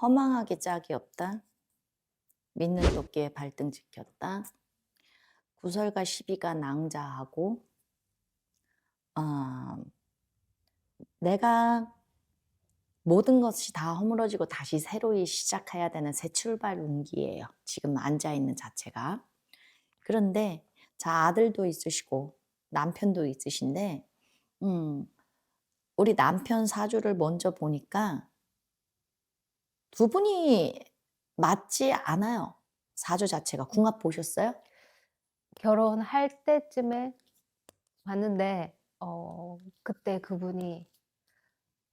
허망하게 짝이 없다. 믿는 도끼에 발등 지켰다. 구설과 시비가 낭자하고 어, 내가 모든 것이 다 허물어지고 다시 새로이 시작해야 되는 새 출발 운기예요. 지금 앉아있는 자체가. 그런데 자, 아들도 있으시고 남편도 있으신데 우리 남편 사주를 먼저 보니까 두 분이 맞지 않아요. 사주 자체가. 궁합 보셨어요? 결혼할 때쯤에 봤는데 그때 그분이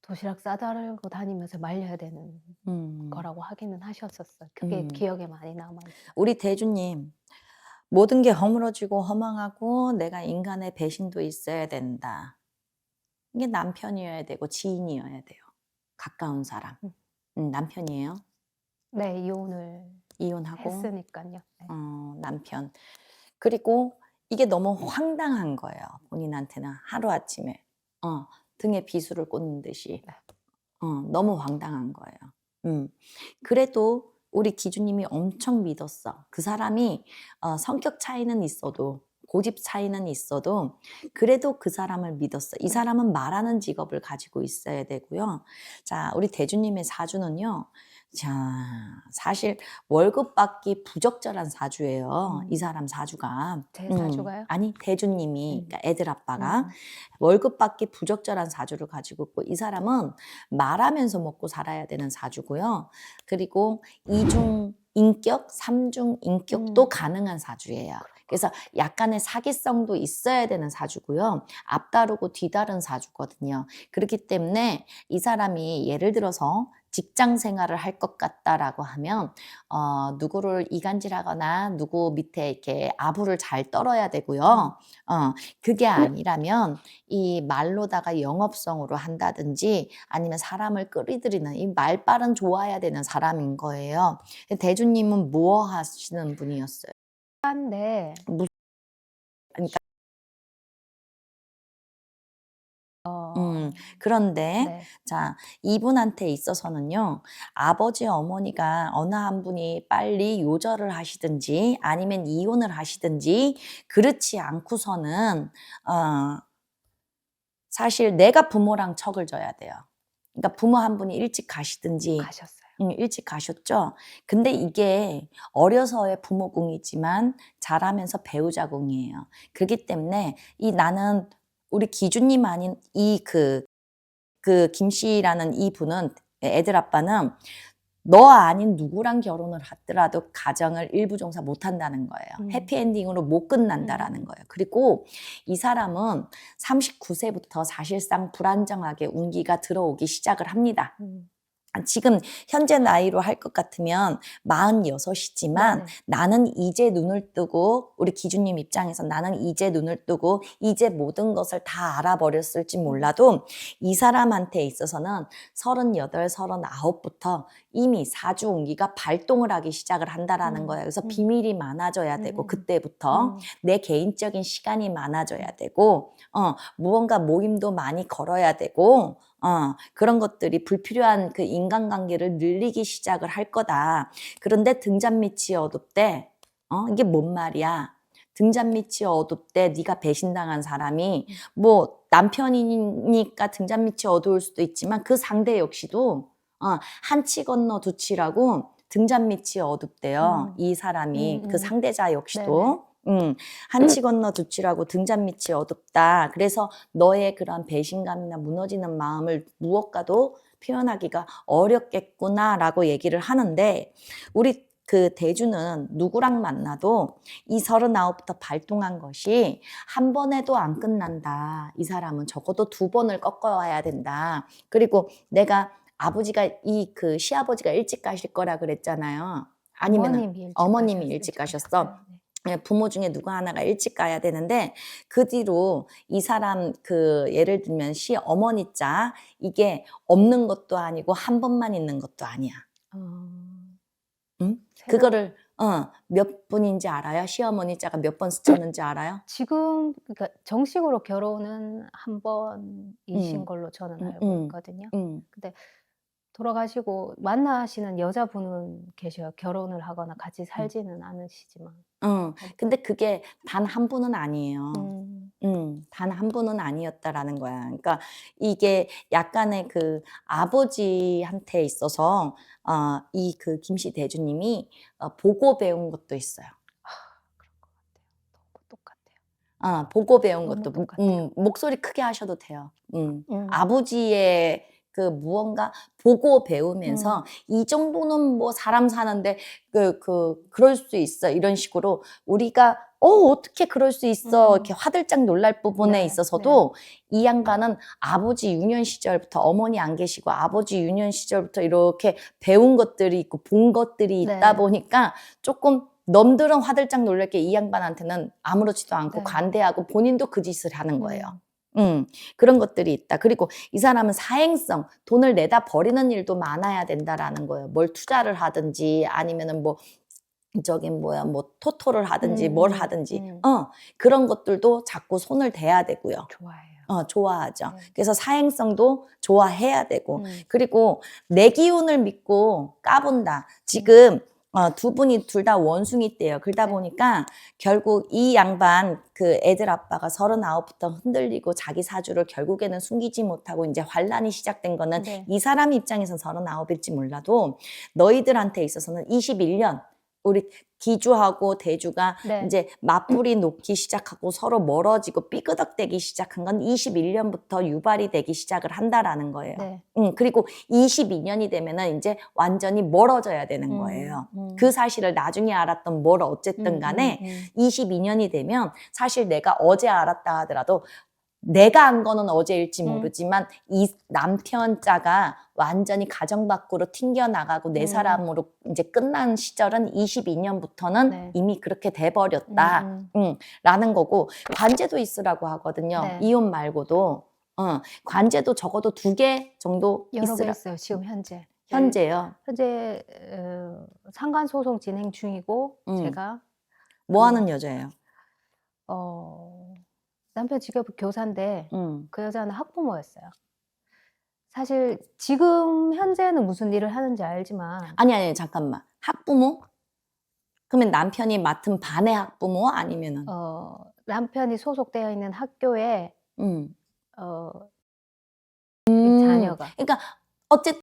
도시락 싸들고 다니면서 말려야 되는 음, 거라고 하기는 하셨었어요. 그게 음. 기억에 많이 남아 있어요. 우리 대주님, 모든 게 허물어지고 허망하고 내가 인간의 배신도 있어야 된다. 이게 남편이어야 되고 지인이어야 돼요. 가까운 사람. 음. 남편이에요. 네, 이혼을 이혼하고 했으니깐요. 네. 남편. 그리고 이게 너무 황당한 거예요. 본인한테는 하루아침에 등에 비수를 꽂는 듯이 네. 너무 황당한 거예요. 그래도 우리 기주님이 엄청 믿었어. 그 사람이 성격 차이는 있어도 고집 차이는 있어도 그래도 그 사람을 믿었어. 이 사람은 말하는 직업을 가지고 있어야 되고요. 자, 우리 대주님의 사주는요. 자, 사실 월급 받기 부적절한 사주예요. 이 사람 사주가. 제 사주가요? 아니, 대주님이, 음. 그러니까 애들 아빠가 음. 월급 받기 부적절한 사주를 가지고 있고, 이 사람은 말하면서 먹고 살아야 되는 사주고요. 그리고 이중 인격, 삼중 인격도 가능한 사주예요. 그래서 약간의 사기성도 있어야 되는 사주고요. 앞다르고 뒤다른 사주거든요. 그렇기 때문에 이 사람이 예를 들어서 직장 생활을 할 것 같다라고 하면 누구를 이간질하거나 누구 밑에 이렇게 아부를 잘 떨어야 되고요. 그게 아니라면 이 말로다가 영업성으로 한다든지 아니면 사람을 끌어들이는 이 말빨은 좋아야 되는 사람인 거예요. 대주님은 뭐 하시는 분이었어요? 한데 그러니까 어 그런데 네. 자, 이분한테 있어서는요. 아버지 어머니가 어느 한 분이 빨리 요절을 하시든지 아니면 이혼을 하시든지 그렇지 않고서는 사실 내가 부모랑 척을 져야 돼요. 그러니까 부모 한 분이 일찍 가시든지 가셨어요. 일찍 가셨죠. 근데 이게 어려서의 부모궁이지만 자라면서 배우자궁이에요. 그렇기 때문에 이 나는 우리 기준님 아닌 김 씨라는 이 분은 애들 아빠는 너 아닌 누구랑 결혼을 하더라도 가정을 일부종사 못 한다는 거예요. 해피엔딩으로 못 끝난다라는 거예요. 그리고 이 사람은 39세부터 사실상 불안정하게 운기가 들어오기 시작을 합니다. 지금 현재 나이로 할 것 같으면 46이지만 네네. 나는 이제 눈을 뜨고 우리 기준님 입장에서 나는 이제 눈을 뜨고 이제 모든 것을 다 알아버렸을지 몰라도 이 사람한테 있어서는 38, 39부터 이미 사주 운기가 발동을 하기 시작을 한다라는 거예요. 그래서 비밀이 많아져야 되고 그때부터 내 개인적인 시간이 많아져야 되고 무언가 모임도 많이 걸어야 되고 그런 것들이 불필요한 그 인간관계를 늘리기 시작을 할 거다. 그런데 등잔밑이 어둡대. 이게 뭔 말이야? 등잔밑이 어둡대. 네가 배신당한 사람이 뭐 남편이니까 등잔밑이 어두울 수도 있지만 그 상대 역시도 한 치 건너 두 치라고 등잔밑이 어둡대요. 이 사람이 그 상대자 네네. 역시도 한 치 건너 두 치라고 등잔밑이 어둡다. 그래서 너의 그런 배신감이나 무너지는 마음을 무엇과도 표현하기가 어렵겠구나라고 얘기를 하는데 우리 그 대주는 누구랑 만나도 이 39부터 발동한 것이 한 번에도 안 끝난다. 이 사람은 적어도 2번을 꺾어와야 된다. 그리고 내가 아버지가 시아버지가 일찍 가실 거라 그랬잖아요. 아니면은 어머님이 일찍 어머님이 가셨어요. 일찍 일찍 가셨어. 가셨어요. 네. 부모 중에 누구 하나가 일찍 가야 되는데 그 뒤로 이 사람 예를 들면 시어머니 자 이게 없는 것도 아니고 한 번만 있는 것도 아니야. 어 응? 새로 그거를 몇 분인지 알아요? 시어머니 자가 몇 번 스쳤는지 알아요? 지금 그러니까 정식으로 결혼은 한 번이신 음, 걸로 저는 음, 알고 음, 있거든요. 음. 근데 돌아가시고 만나시는 여자분은 계셔요. 결혼을 하거나 같이 살지는 않으시지만. 근데 그게 단 한 분은 아니에요. 단 한 분은 아니었다라는 거야. 그러니까 이게 약간의 그 아버지한테 있어서 이 그 김씨 대주님이 보고 배운 것도 있어요. 그런 것 같아요. 너무 똑같아요. 보고 배운 너무 것도 똑같아요. 목소리 크게 하셔도 돼요. 음. 아버지의 그 무언가 보고 배우면서 이 정도는 뭐 사람 사는데 그럴 수 있어 이런 식으로 우리가 어떻게 그럴 수 있어 이렇게 화들짝 놀랄 부분에 네, 있어서도 이 양반은 아버지 유년 시절부터 어머니 안 계시고 아버지 유년 시절부터 이렇게 배운 것들이 있고 본 것들이 있다 네. 보니까 조금 넘들은 화들짝 놀랄 게 이 양반한테는 아무렇지도 않고 네. 관대하고 본인도 그 짓을 하는 거예요. 그런 것들이 있다. 그리고 이 사람은 사행성, 돈을 내다 버리는 일도 많아야 된다라는 거예요. 뭘 투자를 하든지 아니면은 뭐 토토를 하든지 뭘 하든지 그런 것들도 자꾸 손을 대야 되고요. 좋아해요. 좋아하죠. 네. 그래서 사행성도 좋아해야 되고 그리고 내 기운을 믿고 까본다. 지금 두 분이 둘 다 원숭이때예요. 그러다 네. 보니까 결국 이 양반 그 애들 아빠가 39부터 흔들리고 자기 사주를 결국에는 숨기지 못하고 이제 환란이 시작된 거는 네. 이 사람 입장에선 39일지 몰라도 너희들한테 있어서는 21년 우리 기주하고 대주가 네. 이제 맞불이 놓기 시작하고 서로 멀어지고 삐그덕대기 시작한 건 21년부터 유발이 되기 시작을 한다라는 거예요. 네. 그리고 22년이 되면은 이제 완전히 멀어져야 되는 거예요. 그 사실을 나중에 알았던 뭘 어쨌든 간에 22년이 되면 사실 내가 어제 알았다 하더라도 내가 안 거는 어제일지 모르지만 이 남편자가 완전히 가정 밖으로 튕겨나가고 내 사람으로 이제 끝난 시절은 22년부터는 네. 이미 그렇게 돼버렸다. 라는 거고 관제도 있으라고 하거든요. 네. 이혼 말고도. 관제도 적어도 2개 정도 여러 개 있으라. 있어요. 지금 현재. 현재요. 현재 상간 소송 진행 중이고 제가 뭐 하는 여자예요? 남편 직업이 교사인데 음. 그 여자는 학부모였어요. 사실 지금 현재는 무슨 일을 하는지 알지만 아니 잠깐만. 학부모? 그러면 남편이 맡은 반의 학부모 아니면은 남편이 소속되어 있는 학교에 음. 이 자녀가 그러니까 어쨌든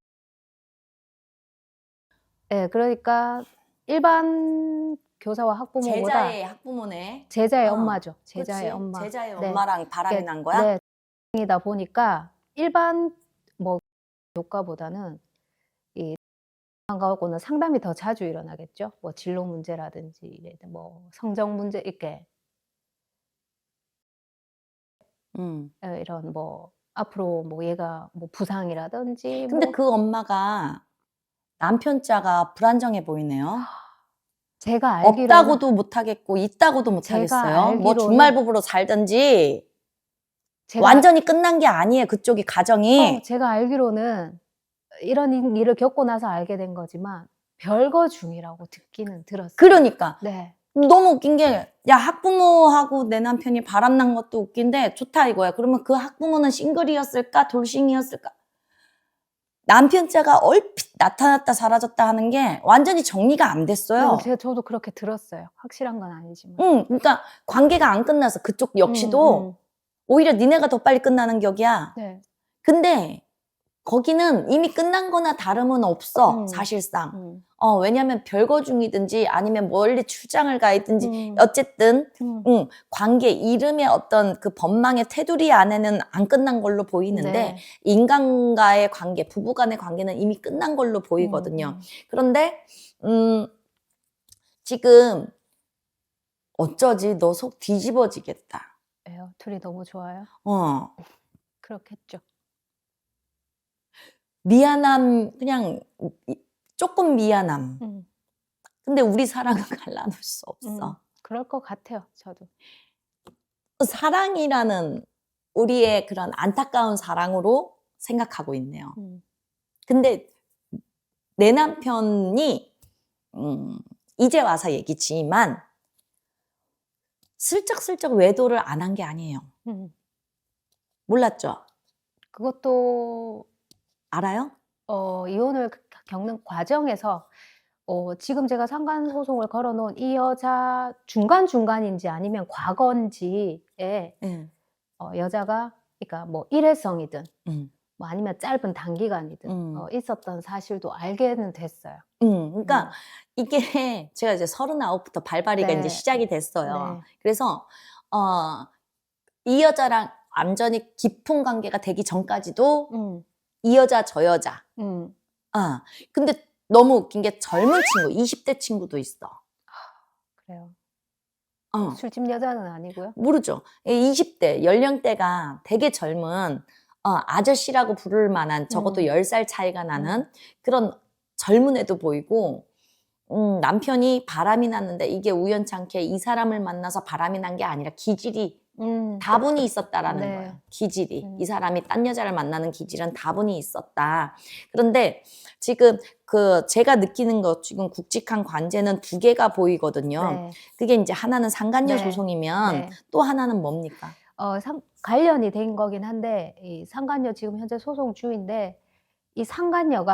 네, 그러니까 일반 교사와 학부모보다 제자의 학부모네. 제자의 엄마죠. 그치? 제자의 엄마. 제자의 네. 엄마랑 바람이 난 거야? 네. 이다 보니까 일반 뭐 교과보다는 이 가고는 상담이 더 자주 일어나겠죠. 뭐 진로 문제라든지 뭐 성적 문제 이렇게 이런 뭐 앞으로 뭐 얘가 뭐 부상이라든지 근데 뭐 그 엄마가 남편자가 불안정해 보이네요. 제가 알기로는 없다고도 못하겠고 있다고도 못하겠어요. 뭐 주말 부부로 살든지 완전히 끝난 게 아니에요. 그쪽이 가정이. 제가 알기로는 이런 일을 겪고 나서 알게 된 거지만 별거 중이라고 듣기는 들었어요. 그러니까. 네. 너무 웃긴 게, 야, 학부모하고 내 남편이 바람난 것도 웃긴데, 좋다 이거야. 그러면 그 학부모는 싱글이었을까? 돌싱이었을까? 남편자가 얼핏 나타났다 사라졌다 하는 게 완전히 정리가 안 됐어요. 저도 그렇게 들었어요. 확실한 건 아니지만. 그러니까 관계가 안 끝나서 그쪽 역시도 오히려 니네가 더 빨리 끝나는 격이야. 네. 근데 거기는 이미 끝난 거나 다름은 없어, 사실상. 왜냐면 별거 중이든지 아니면 멀리 출장을 가 있든지 어쨌든 관계 이름의 어떤 그 법망의 테두리 안에는 안 끝난 걸로 보이는데 네. 인간과의 관계, 부부 간의 관계는 이미 끝난 걸로 보이거든요. 그런데 지금 어쩌지 너 속 뒤집어지겠다. 왜요? 둘이 너무 좋아요? 그렇겠죠. 미안함, 그냥 조금 미안함. 근데 우리 사랑은 갈라놓을 수 없어. 그럴 것 같아요, 저도. 사랑이라는 우리의 그런 안타까운 사랑으로 생각하고 있네요. 근데 내 남편이 이제 와서 얘기지만 슬쩍슬쩍 외도를 안 한 게 아니에요. 몰랐죠? 그것도 알아요? 이혼을 겪는 과정에서 지금 제가 상간 소송을 걸어 놓은 이 여자 중간인지 아니면 과거인지에 예. 여자가 그러니까 뭐 일회성이든 음. 뭐 아니면 짧은 단기간이든 있었던 사실도 알게는 됐어요. 그러니까 이게 제가 이제 39부터 발발이가 네. 이제 시작이 됐어요. 네. 그래서 이 여자랑 완전히 깊은 관계가 되기 전까지도 이 여자 저 여자. 근데 너무 웃긴 게 젊은 친구, 20대 친구도 있어. 그래요. 어. 술집 여자는 아니고요? 모르죠. 20대 연령대가 되게 젊은 아저씨라고 부를 만한 적어도 10살 차이가 나는 그런 젊은 애도 보이고 남편이 바람이 났는데 이게 우연찮게 이 사람을 만나서 바람이 난 게 아니라 기질이 다분히 있었다라는 네. 거예요. 기질이. 이 사람이 딴 여자를 만나는 기질은 다분히 있었다. 그런데 지금 제가 느끼는 것 지금 굵직한 관제는 두 개가 보이거든요. 네. 그게 이제 하나는 상간녀 네. 소송이면 네. 또 하나는 뭡니까? 관련이 된 거긴 한데 이 상간녀 지금 현재 소송 중인데 이 상간녀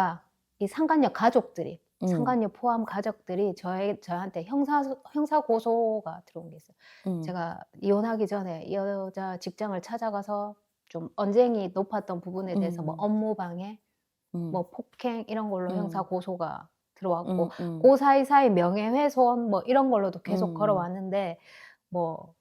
가족들이 상간녀 포함 가족들이 저한테 형사 고소가 들어온 게 있어요. 제가 이혼하기 전에 이 여자 직장을 찾아가서 좀 언쟁이 높았던 부분에 대해서 뭐 업무 방해, 뭐 폭행 이런 걸로 형사 고소가 들어왔고 그 사이사이 명예훼손 뭐 이런 걸로도 계속 걸어왔는데 뭐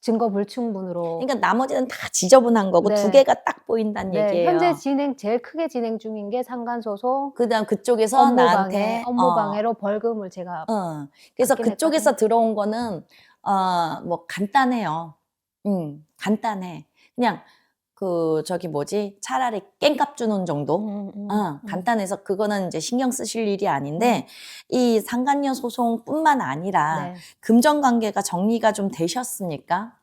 증거 불충분으로 그러니까 나머지는 다 지저분한 거고 네. 두 개가 딱 보인다는 네, 얘기예요. 현재 제일 크게 진행 중인 게 상간소송, 그다음 그쪽에서 나한테 업무방해로 벌금을 제가 그래서 받긴 그쪽에서 했거든요. 들어온 거는 뭐 간단해요. 간단해. 그냥 차라리 깽값 주는 정도? 간단해서 그거는 이제 신경 쓰실 일이 아닌데 이 상간녀 소송뿐만 아니라 네. 금전관계가 정리가 좀 되셨습니까?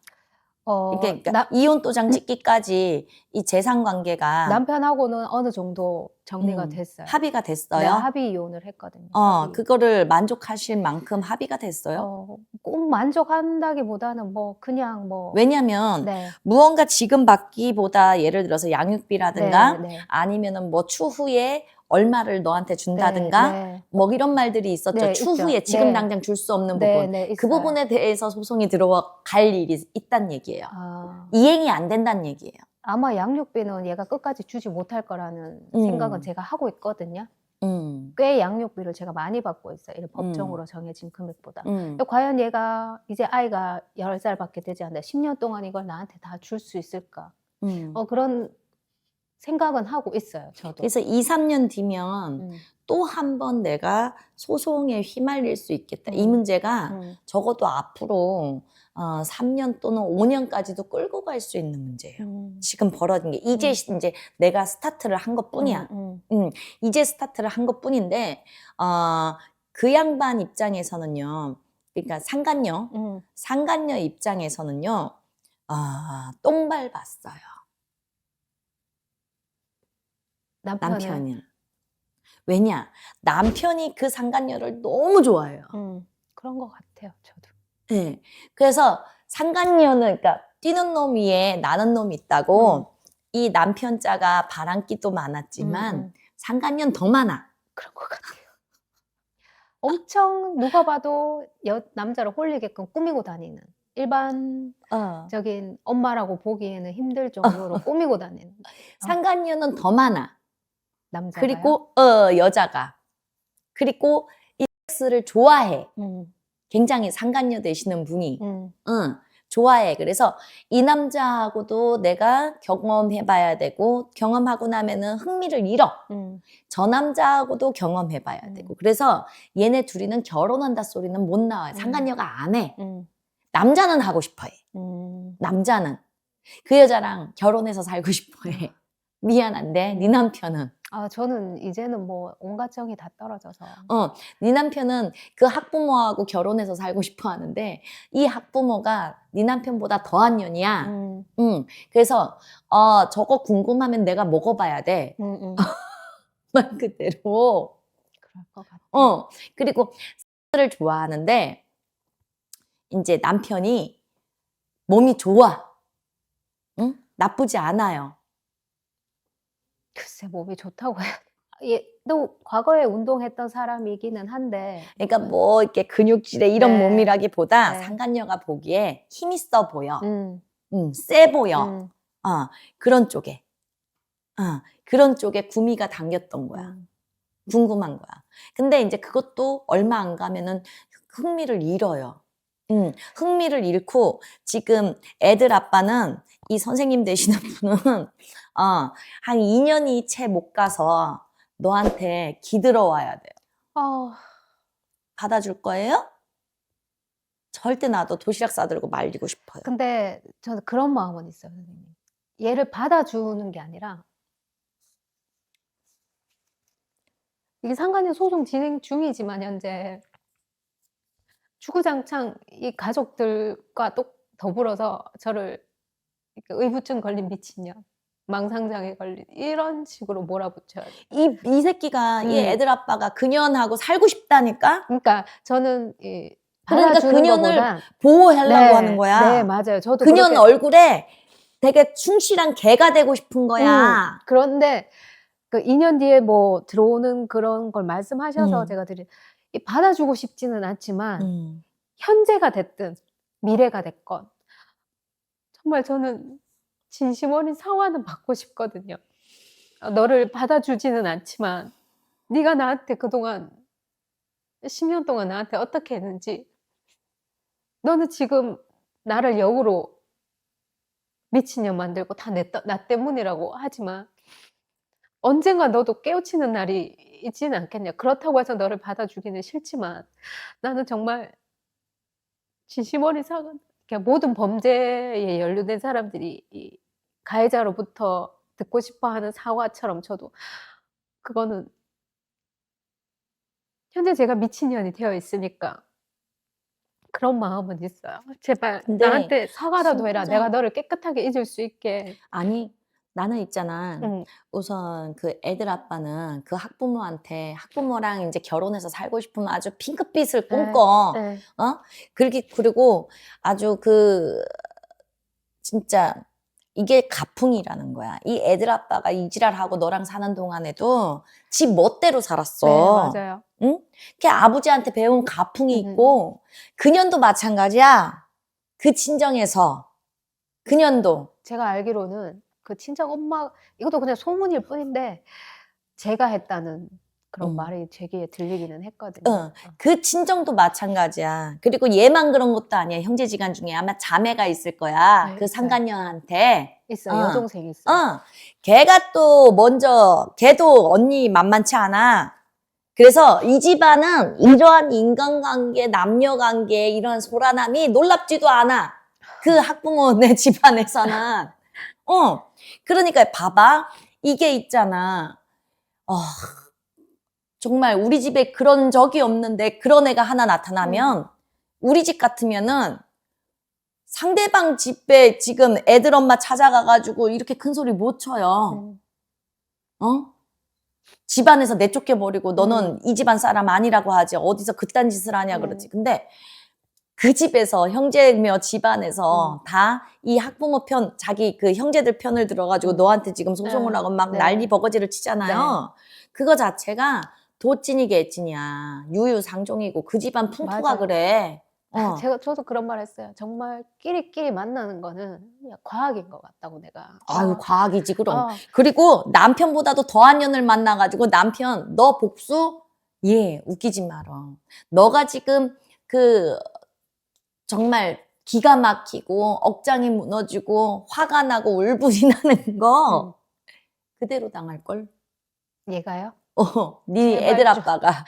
그러니까 이혼 도장 찍기까지 이 재산 관계가 남편하고는 어느 정도 정리가 됐어요. 합의가 됐어요? 네, 합의 이혼을 했거든요. 합의. 그거를 만족하실 만큼 합의가 됐어요? 꼭 만족한다기보다는 뭐 그냥 뭐 왜냐면 네. 무언가 지금 받기보다 예를 들어서 양육비라든가 네, 네. 아니면은 뭐 추후에 얼마를 너한테 준다든가 네. 뭐 이런 말들이 있었죠. 네, 추후에 있죠. 지금 네. 당장 줄 수 없는 네, 부분. 네, 그 있어요. 부분에 대해서 소송이 들어갈 일이 있다는 얘기예요. 이행이 안 된다는 얘기예요. 아마 양육비는 얘가 끝까지 주지 못할 거라는 생각은 제가 하고 있거든요. 꽤 양육비를 제가 많이 받고 있어요. 이 법정으로 정해진 금액보다. 과연 얘가 이제 아이가 10살밖에 되지 않는데 10년 동안 이걸 나한테 다 줄 수 있을까? 그런 생각은 하고 있어요. 저도. 그래서 2, 3년 뒤면 또 한 번 내가 소송에 휘말릴 수 있겠다. 이 문제가 적어도 앞으로 3년 또는 5년까지도 끌고 갈 수 있는 문제예요. 지금 벌어진 게 이제 내가 스타트를 한 것뿐이야. 이제 스타트를 한 것뿐인데 그 양반 입장에서는요. 그러니까 상간녀 입장에서는요. 똥 밟았어요. 남편은. 왜냐? 남편이 그 상간녀를 너무 좋아해요. 그런 것 같아요. 저도. 네. 그래서 상간녀는 그러니까 뛰는 놈 위에 나는 놈이 있다고 이 남편 자가 바람기도 많았지만 상간녀는 더 많아. 그런 것 같아요. 엄청 누가 봐도 남자를 홀리게끔 꾸미고 다니는 일반적인 엄마라고 보기에는 힘들 정도로 꾸미고 다니는 상간녀는 더 많아. 남자가요? 그리고 여자가 그리고 이 섹스를 좋아해. 굉장히 상간녀 되시는 분이 좋아해. 그래서 이 남자하고도 내가 경험해봐야 되고 경험하고 나면은 흥미를 잃어. 저 남자하고도 경험해봐야 되고 그래서 얘네 둘이는 결혼한다 소리는 못 나와요. 상간녀가 안 해. 남자는 하고 싶어 해. 남자는 그 여자랑 결혼해서 살고 싶어 해. 미안한데 네 남편은 저는 이제는 뭐 온갖 정이 다 떨어져서 네 남편은 그 학부모하고 결혼해서 살고 싶어 하는데 이 학부모가 네 남편보다 더한 년이야. 그래서 저거 궁금하면 내가 먹어봐야 돼. 말 그대로. 그럴 것 같아. 그리고 를 좋아하는데 이제 남편이 몸이 좋아. 나쁘지 않아요. 글쎄 몸이 좋다고 해야 얘도 과거에 운동했던 사람이기는 한데. 그러니까 뭐 이렇게 근육질의 이런 네. 몸이라기보다 네. 상간녀가 보기에 힘 있어 보여. 음, 세 보여. 음, 그런 쪽에. 그런 쪽에 구미가 당겼던 거야. 궁금한 거야. 근데 이제 그것도 얼마 안 가면은 흥미를 잃어요. 흥미를 잃고 지금 애들 아빠는 이 선생님 되시는 분은 한 2년이 채 못 가서 너한테 기들어와야 돼요. 받아줄 거예요? 절대 나도 도시락 싸들고 말리고 싶어요. 근데 저는 그런 마음은 있어요, 선생님. 얘를 받아주는 게 아니라 이게 상간녀 소송 진행 중이지만 현재 주구장창 이 가족들과 또 더불어서 저를 이렇게 의부증 걸린 미친년, 망상장애 걸린 이런 식으로 몰아붙여요. 이 새끼가 이 애들 아빠가 그년하고 살고 싶다니까? 그러니까 저는 그러니까 받아주는 그년을 것보단 보호하려고 하는 거야. 네, 맞아요. 저도 그년 그렇게 얼굴에 되게 충실한 개가 되고 싶은 거야. 그런데 그 2년 뒤에 뭐 들어오는 그런 걸 말씀하셔서 제가 받아주고 싶지는 않지만 현재가 됐든 미래가 됐건 정말 저는 진심 어린 사과는 받고 싶거든요. 너를 받아주지는 않지만 네가 나한테 그동안 10년 동안 나한테 어떻게 했는지 너는 지금 나를 역으로 미친년 만들고 다 나 때문이라고 하지만 언젠가 너도 깨우치는 날이 있지는 않겠냐. 그렇다고 해서 너를 받아주기는 싫지만 나는 정말 진심 어린 사과, 그러니까 모든 범죄에 연루된 사람들이 이 가해자로부터 듣고 싶어 하는 사과처럼 저도 그거는 현재 제가 미친년이 되어 있으니까 그런 마음은 있어요. 제발 근데 나한테 사과라도 해라. 진짜- 내가 너를 깨끗하게 잊을 수 있게. 아니 나는 있잖아. 응. 우선 그 애들 아빠는 그 학부모랑 이제 결혼해서 살고 싶으면 아주 핑크빛을 꿈꿔. 네. 그리고 아주 진짜 이게 가풍이라는 거야. 이 애들 아빠가 이 지랄하고 너랑 사는 동안에도 지 멋대로 살았어. 네, 맞아요. 응? 걔 아버지한테 배운 가풍이 있고 그년도 마찬가지야. 그 친정에서 그년도 제가 알기로는 그 친정 엄마, 이것도 그냥 소문일 뿐인데 제가 했다는 그런 말이 제 귀에 들리기는 했거든요. 그 친정도 마찬가지야. 그리고 얘만 그런 것도 아니야. 형제지간 중에 아마 자매가 있을 거야. 네, 그 있어요. 상간녀한테. 있어요. 여동생이 있어요. 걔가 또 먼저 걔도 언니 만만치 않아. 그래서 이 집안은 이러한 인간관계, 남녀관계 이런 소란함이 놀랍지도 않아. 그 학부모네 집안에서는. 그러니까 봐봐. 이게 있잖아. 정말 우리 집에 그런 적이 없는데 그런 애가 하나 나타나면 우리 집 같으면은 상대방 집에 지금 애들 엄마 찾아가가지고 이렇게 큰 소리 못 쳐요. 집안에서 내쫓겨버리고 너는 이 집안 사람 아니라고 하지. 어디서 그딴 짓을 하냐 그러지. 근데 그 집에서 형제며 집안에서 다 이 학부모 편, 자기 그 형제들 편을 들어가지고 너한테 지금 소송을 하고 막 난리 버거지를 치잖아요. 그거 자체가 도찐이 개찐이야. 유유상종이고 그 집안 풍토가 맞아요. 그래. 저도 그런 말 했어요. 정말 끼리끼리 만나는 거는 그냥 과학인 것 같다고 내가. 아유, 과학이지, 그럼. 그리고 남편보다도 더한 년을 만나가지고 남편, 너 복수? 예, 웃기지 마라. 너가 지금 정말 기가 막히고 억장이 무너지고 화가 나고 울분이 나는 거 그대로 당할걸? 얘가요? 네 제발 애들 좀. 아빠가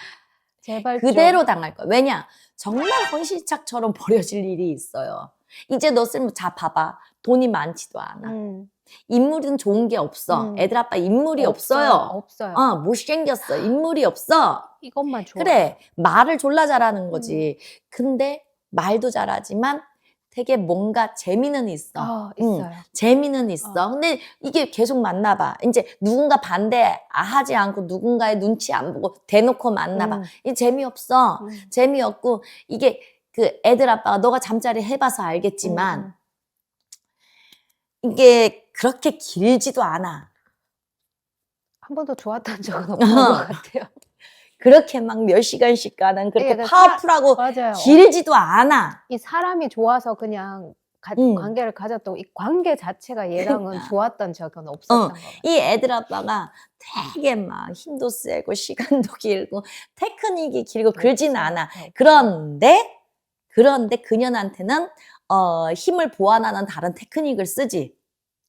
제발 그대로 당할 거야. 왜냐? 정말 헌신착처럼 버려질 일이 있어요. 이제 너 쓸모, 자, 봐봐. 돈이 많지도 않아. 인물은 좋은 게 없어. 애들 아빠 인물이 없어요. 없어요. 못생겼어. 인물이 없어. 이것만 좋아. 그래, 말을 졸라 잘하는 거지. 근데 말도 잘하지만 되게 뭔가 재미는 있어. 있어요. 재미는 있어. 근데 이게 계속 만나봐. 이제 누군가 반대하지 않고 누군가의 눈치 안 보고 대놓고 만나봐. 이게 재미없어. 재미없고 이게 그 애들 아빠가 너가 잠자리 해봐서 알겠지만 이게 그렇게 길지도 않아. 한 번도 좋았던 적은 없는 것 같아요. 그렇게 막 몇 시간씩 가는 그렇게 예, 그 파워풀하고 맞아요. 길지도 않아. 이 사람이 좋아서 그냥 응. 관계를 가졌다고 이 관계 자체가 얘랑은 좋았던 적은 없었던 것 같아요. 이 애들 아빠가 되게 막 힘도 세고 시간도 길고 테크닉이 길고 그러진 없어요. 않아. 없어요. 그런데 그년한테는 힘을 보완하는 다른 테크닉을 쓰지.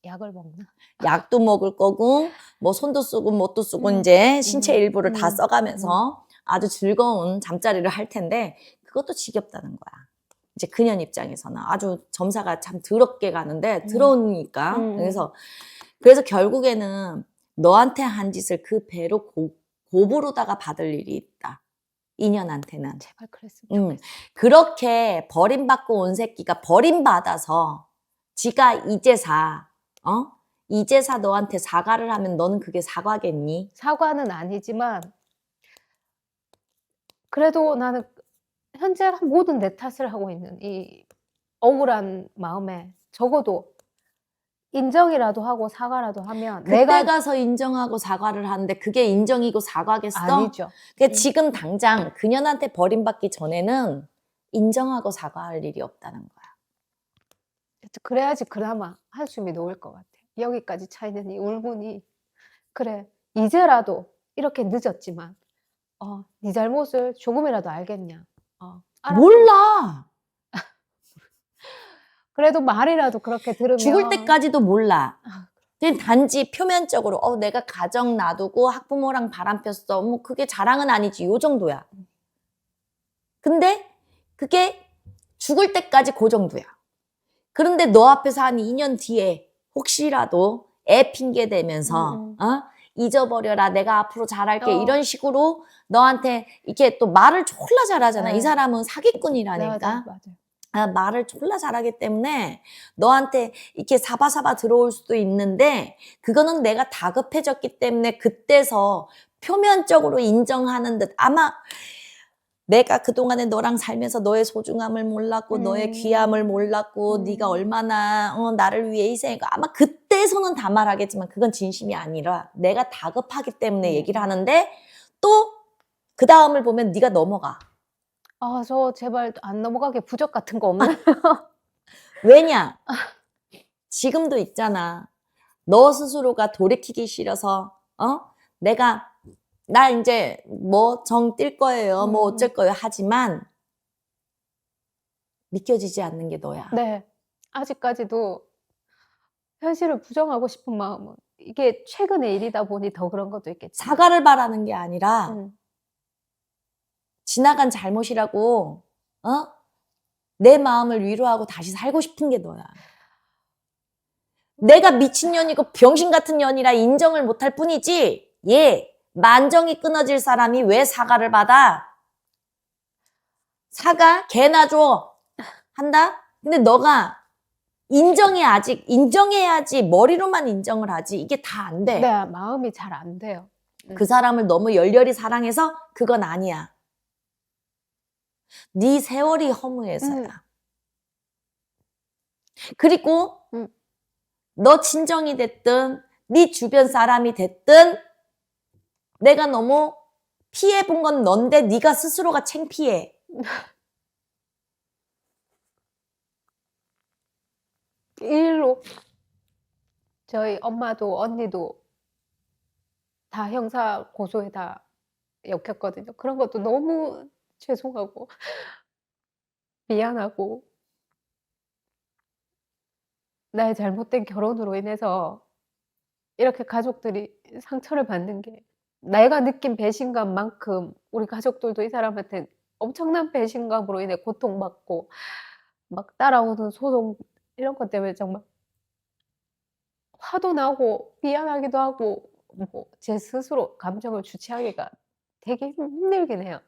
약을 먹나? 약도 먹을 거고 뭐 손도 쓰고 뭣도 쓰고 이제 신체 일부를 다 써가면서 아주 즐거운 잠자리를 할 텐데 그것도 지겹다는 거야. 이제 그년 입장에서는 아주 점사가 참 더럽게 가는데 들어오니까 그래서 결국에는 너한테 한 짓을 그 배로 고부로다가 받을 일이 있다. 인연한테는. 제발 그랬으면 좋겠어. 그렇게 버림받고 온 새끼가 버림받아서 지가 이제사 너한테 사과를 하면 너는 그게 사과겠니? 사과는 아니지만 그래도 나는 현재 모든 내 탓을 하고 있는 이 억울한 마음에 적어도 인정이라도 하고 사과라도 하면 그때 내가 가서 인정하고 사과를 하는데 그게 인정이고 사과겠어? 아니죠. 그러니까 지금 당장 그년한테 버림받기 전에는 인정하고 사과할 일이 없다는 거야. 그래야지 그나마 한숨이 놓을 것 같아. 여기까지 차이는 이 울분이 그래 이제라도 이렇게 늦었지만 네 잘못을 조금이라도 알겠냐. 알았어. 몰라. 그래도 말이라도 그렇게 들으면 죽을 때까지도 몰라. 그냥 단지 표면적으로 내가 가정 놔두고 학부모랑 바람 폈어. 뭐 그게 자랑은 아니지. 요 정도야. 근데 그게 죽을 때까지 그 정도야. 그런데 너 앞에서 한 2년 뒤에 혹시라도 애 핑계 대면서 잊어버려라. 내가 앞으로 잘할게. 이런 식으로 너한테 이렇게 또 말을 졸라 잘하잖아. 네. 이 사람은 사기꾼이라니까. 맞아요. 말을 졸라 잘하기 때문에 너한테 이렇게 사바사바 들어올 수도 있는데 그거는 내가 다급해졌기 때문에 그때서 표면적으로 인정하는 듯 아마 내가 그동안에 너랑 살면서 너의 소중함을 몰랐고 너의 귀함을 몰랐고 네가 얼마나 나를 위해 희생했고 아마 그때서는 다 말하겠지만 그건 진심이 아니라 내가 다급하기 때문에 얘기를 하는데 또 그 다음을 보면 네가 넘어가. 저 제발 안 넘어가게 부적 같은 거 없나요? 왜냐? 지금도 있잖아. 너 스스로가 돌이키기 싫어서 나 이제 뭐 정 뛸 거예요. 뭐 어쩔 거예요. 하지만 믿겨지지 않는 게 너야. 네. 아직까지도 현실을 부정하고 싶은 마음은 이게 최근의 일이다 보니 더 그런 것도 있겠지. 사과를 바라는 게 아니라 지나간 잘못이라고 내 마음을 위로하고 다시 살고 싶은 게 너야. 내가 미친년이고 병신 같은 년이라 인정을 못할 뿐이지 만정이 끊어질 사람이 왜 사과를 받아? 사과? 개나 줘. 한다? 근데 너가 인정해야지 머리로만 인정을 하지 이게 다 안 돼. 네, 마음이 잘 안 돼요. 그 사람을 너무 열렬히 사랑해서 그건 아니야. 네 세월이 허무해서야. 그리고 너 친정이 됐든 네 주변 사람이 됐든 내가 너무 피해본 건 넌데 네가 스스로가 창피해. 일로 저희 엄마도 언니도 다 형사 고소에 다 엮였거든요. 그런 것도 너무 죄송하고 미안하고 나의 잘못된 결혼으로 인해서 이렇게 가족들이 상처를 받는 게 내가 느낀 배신감만큼 우리 가족들도 이 사람한테 엄청난 배신감으로 인해 고통받고 막 따라오는 소송 이런 것 때문에 정말 화도 나고 미안하기도 하고 뭐 제 스스로 감정을 주체하기가 되게 힘들긴 해요.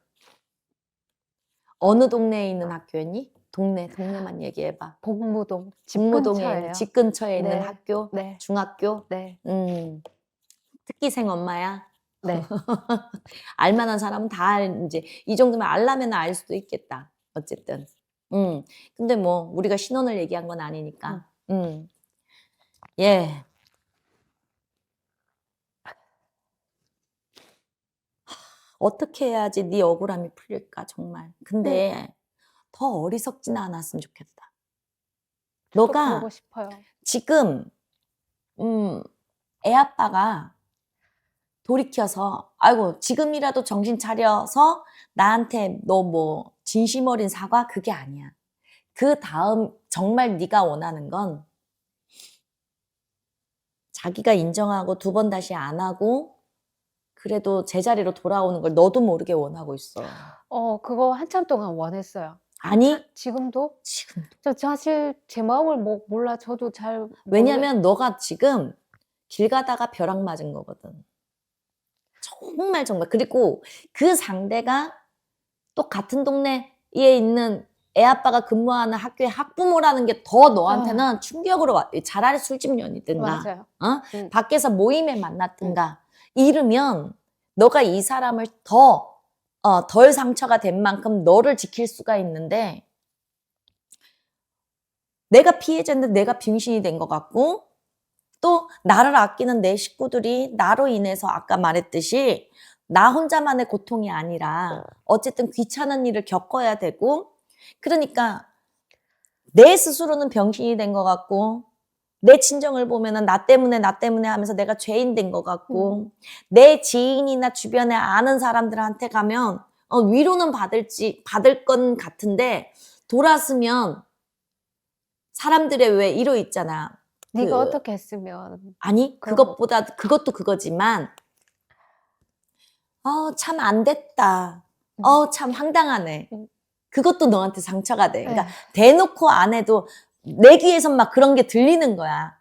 어느 동네에 있는 학교였니? 동네만 얘기해봐. 복무동 집 직무동에 근처예요. 집 근처에 있는 네. 학교? 네. 중학교? 네. 특기생 엄마야? 네. 알만한 사람은 다 이제 이 정도면 알라면 알 수도 있겠다. 어쨌든. 근데 뭐 우리가 신원을 얘기한 건 아니니까. 예. 어떻게 해야지 네 억울함이 풀릴까 정말. 근데 더 어리석지는 않았으면 좋겠다. 저도 너가 그러고 싶어요. 지금 애 아빠가 돌이켜서 아이고 지금이라도 정신 차려서 나한테 너 뭐 진심 어린 사과 그게 아니야. 그 다음 정말 네가 원하는 건 자기가 인정하고 두 번 다시 안 하고 그래도 제자리로 돌아오는 걸 너도 모르게 원하고 있어. 그거 한참 동안 원했어요. 아니 지금도? 지금도. 저 사실 제 마음을 몰라. 저도 잘 왜냐면 너가 지금 길 가다가 벼락 맞은 거거든. 정말 정말. 그리고 그 상대가 또 같은 동네에 있는 애 아빠가 근무하는 학교의 학부모라는 게 더 너한테는 충격으로 와. 차라리 술집년이든가 맞아요. 밖에서 모임에 만났든가 이러면 너가 이 사람을 덜 상처가 된 만큼 너를 지킬 수가 있는데 내가 피해자인데 내가 빙신이 된 것 같고 또 나를 아끼는 내 식구들이 나로 인해서 아까 말했듯이 나 혼자만의 고통이 아니라 어쨌든 귀찮은 일을 겪어야 되고 그러니까 내 스스로는 병신이 된 것 같고 내 친정을 보면은 나 때문에 하면서 내가 죄인 된 것 같고 내 지인이나 주변에 아는 사람들한테 가면 위로는 받을 건 같은데 돌아서면 사람들의 왜 이러 있잖아. 네가 어떻게 했으면 아니 그것보다 그것도 그거지만 참 안 됐다. 참 황당하네. 그것도 너한테 상처가 돼. 그러니까 대놓고 안 해도 내 귀에선 막 그런 게 들리는 거야.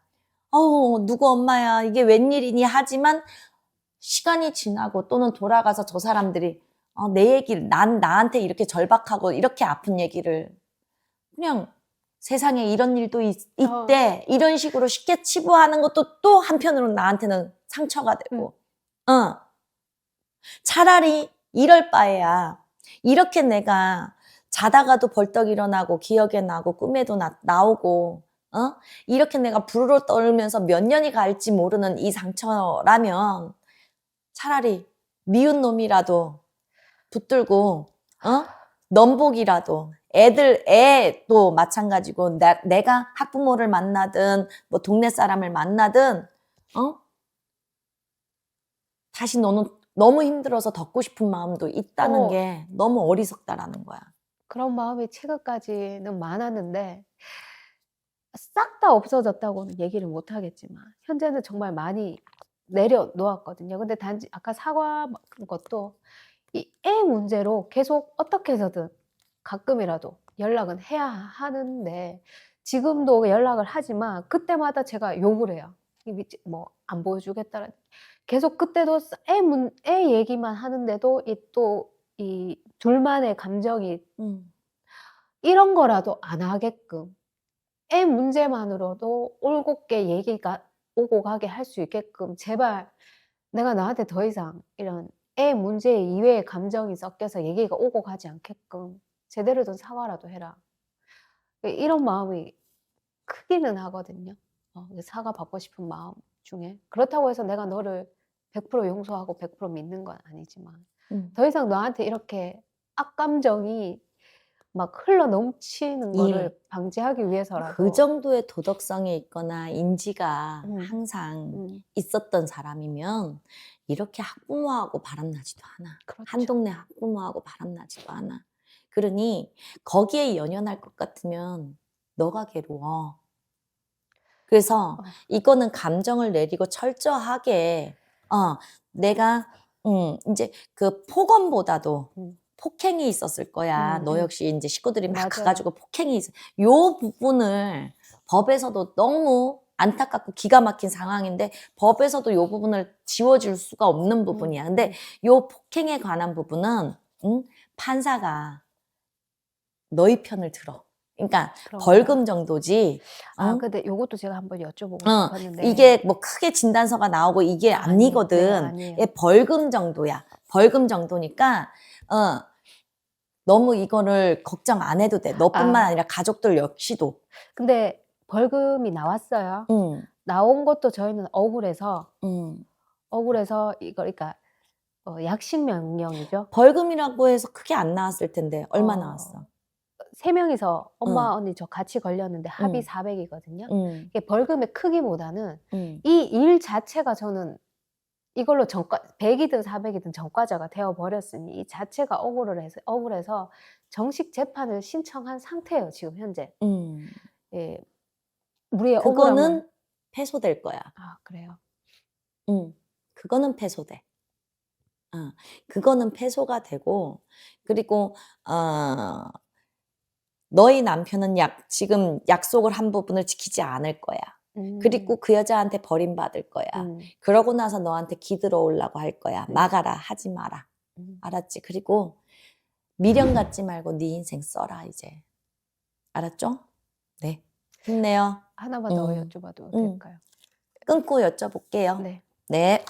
누구 엄마야 이게 웬일이니 하지만 시간이 지나고 또는 돌아가서 저 사람들이 내 얘기를 나한테 이렇게 절박하고 이렇게 아픈 얘기를 그냥 세상에 이런 일도 있대 이런 식으로 쉽게 치부하는 것도 또 한편으로는 나한테는 상처가 되고 차라리 이럴 바에야 이렇게 내가 자다가도 벌떡 일어나고 기억에 나고 꿈에도 나오고 이렇게 내가 부르르 떨면서 몇 년이 갈지 모르는 이 상처라면 차라리 미운 놈이라도 붙들고 넘복이라도 애도 마찬가지고 내가 학부모를 만나든 뭐 동네 사람을 만나든 다시 너는 너무 힘들어서 덮고 싶은 마음도 있다는 게 너무 어리석다라는 거야. 그런 마음이 최근까지는 많았는데 싹 다 없어졌다고는 얘기를 못 하겠지만 현재는 정말 많이 내려놓았거든요. 근데 단지 아까 사과 것도 이 애 문제로 계속 어떻게 해서든 가끔이라도 연락은 해야 하는데 지금도 연락을 하지만 그때마다 제가 욕을 해요. 뭐 안 보여주겠다는 계속 그때도 애 얘기만 하는데도 이 둘만의 감정이 이런 거라도 안 하게끔 애 문제만으로도 올곧게 얘기가 오고 가게 할 수 있게끔 제발 내가 너한테 더 이상 이런 애 문제 이외의 감정이 섞여서 얘기가 오고 가지 않게끔 제대로 된 사과라도 해라. 이런 마음이 크기는 하거든요. 사과 받고 싶은 마음 중에. 그렇다고 해서 내가 너를 100% 용서하고 100% 믿는 건 아니지만 더 이상 너한테 이렇게 악감정이 막 흘러 넘치는 거를 방지하기 위해서라도 그 정도의 도덕성이 있거나 인지가 항상 있었던 사람이면 이렇게 학부모하고 바람나지도 않아. 그렇죠. 한 동네 학부모하고 바람나지도 않아. 그러니 거기에 연연할 것 같으면 너가 괴로워. 그래서 이거는 감정을 내리고 철저하게 내가 이제 그 폭언보다도 폭행이 있었을 거야. 너 역시 이제 식구들이 막 맞아요. 가가지고 요 부분을 법에서도 너무 안타깝고 기가 막힌 상황인데 법에서도 요 부분을 지워줄 수가 없는 부분이야. 근데 요 폭행에 관한 부분은 판사가 너희 편을 들어. 그러니까 벌금 정도지. 근데 요것도 제가 한번 여쭤보고 싶었는데 이게 뭐 크게 진단서가 나오고 이게 아니거든. 아니에요. 벌금 정도야. 벌금 정도니까 너무 이거를 걱정 안 해도 돼. 너뿐만 아니라 가족들 역시도. 근데 벌금이 나왔어요. 나온 것도 저희는 억울해서 이거 그러니까 약식 명령이죠. 벌금이라고 해서 크게 안 나왔을 텐데 얼마 어, 나왔어? 3명이서 엄마 응. 언니 저 같이 걸렸는데 합의 응. 400이거든요. 응. 이게 벌금의 크기보다는 응. 이 일 자체가 저는 이걸로 100이든 400이든 전과자가 되어 버렸으니 이 자체가 억울해서 정식 재판을 신청한 상태예요, 지금 현재. 응. 예. 우리의 억울함을. 그거는 패소될 거야. 아, 그래요. 응. 그거는 패소돼. 그거는 패소가 되고, 그리고 너희 남편은 지금 약속을 한 부분을 지키지 않을 거야. 그리고 그 여자한테 버림받을 거야. 그러고 나서 너한테 기들어오려고 할 거야. 막아라, 하지 마라. 알았지? 그리고 미련 갖지 말고 네 인생 써라, 이제. 알았죠? 네. 힘내요. 하나만 더 여쭤봐도 될까요? 끊고 여쭤볼게요. 네. 네.